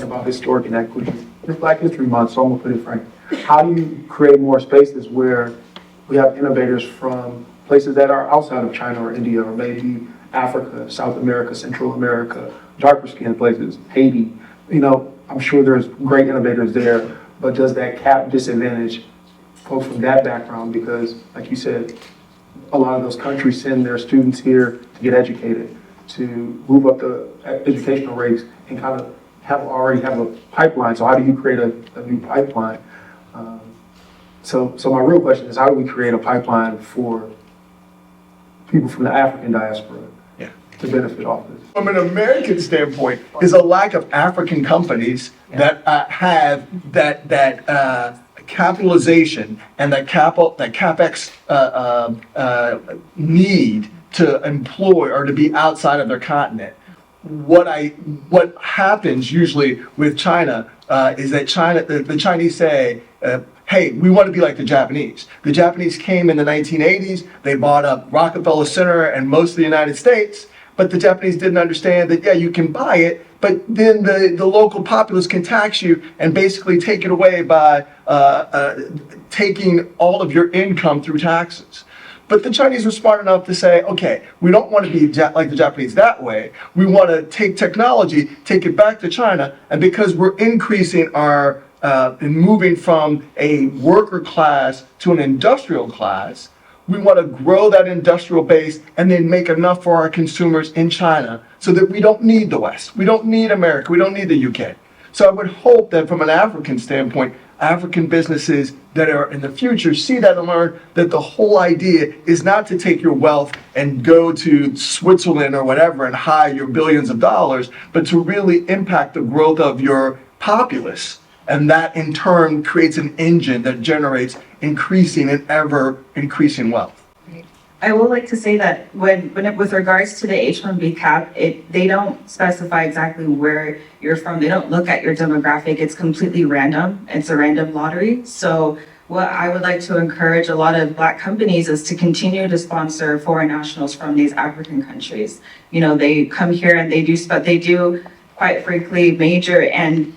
talking about historic inequity. It's Black History Month, so I'm gonna put it frank. How do you create more spaces where we have innovators from places that are outside of China or India, or maybe Africa, South America, Central America, darker skinned places, Haiti? I'm sure there's great innovators there, but does that cap disadvantage folks from that background? Because, like you said, a lot of those countries send their students here to get educated, to move up the educational rates, and kind of already have a pipeline. So how do you create a new pipeline? So my real question is, how do we create a pipeline for people from the African diaspora to benefit off this? From an American standpoint, is a lack of African companies that have that capitalization and that capex need to employ or to be outside of their continent. What happens usually with China is that the Chinese say, hey, we want to be like the Japanese. The Japanese came in the 1980s, they bought up Rockefeller Center and most of the United States, but the Japanese didn't understand that, yeah, you can buy it, but then the local populace can tax you and basically take it away by taking all of your income through taxes. But the Chinese were smart enough to say, okay, we don't want to be like the Japanese that way. We want to take technology, take it back to China, and because we're increasing our, and moving from a worker class to an industrial class, we want to grow that industrial base and then make enough for our consumers in China so that we don't need the West. We don't need America. We don't need the UK. So I would hope that from an African standpoint, African businesses that are in the future see that and learn that the whole idea is not to take your wealth and go to Switzerland or whatever and hide your billions of dollars, but to really impact the growth of your populace. And that in turn creates an engine that generates increasing and ever increasing wealth. I would like to say that with regards to the H-1B cap, they don't specify exactly where you're from. They don't look at your demographic. It's completely random. It's a random lottery. So what I would like to encourage a lot of Black companies is to continue to sponsor foreign nationals from these African countries. They come here and they do quite frankly major and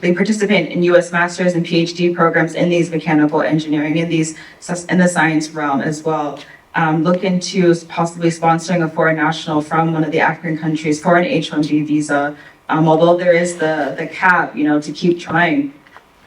they participate in U.S. master's and PhD programs in these mechanical engineering, in the science realm as well. Look into possibly sponsoring a foreign national from one of the African countries for an H-1B visa, although there is the cap, to keep trying.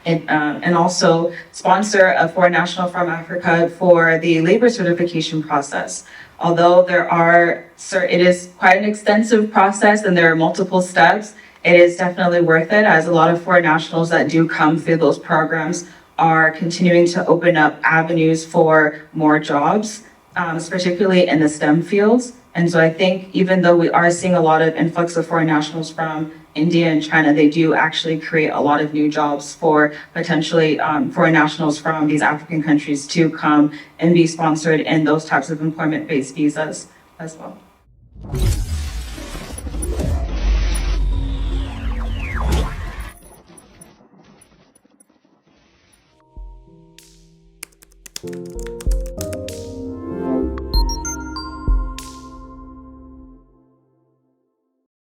And also sponsor a foreign national from Africa for the labor certification process. Although it is quite an extensive process and there are multiple steps, it is definitely worth it, as a lot of foreign nationals that do come through those programs are continuing to open up avenues for more jobs, particularly in the STEM fields. And so I think even though we are seeing a lot of influx of foreign nationals from India and China, they do actually create a lot of new jobs for potentially foreign nationals from these African countries to come and be sponsored in those types of employment-based visas as well.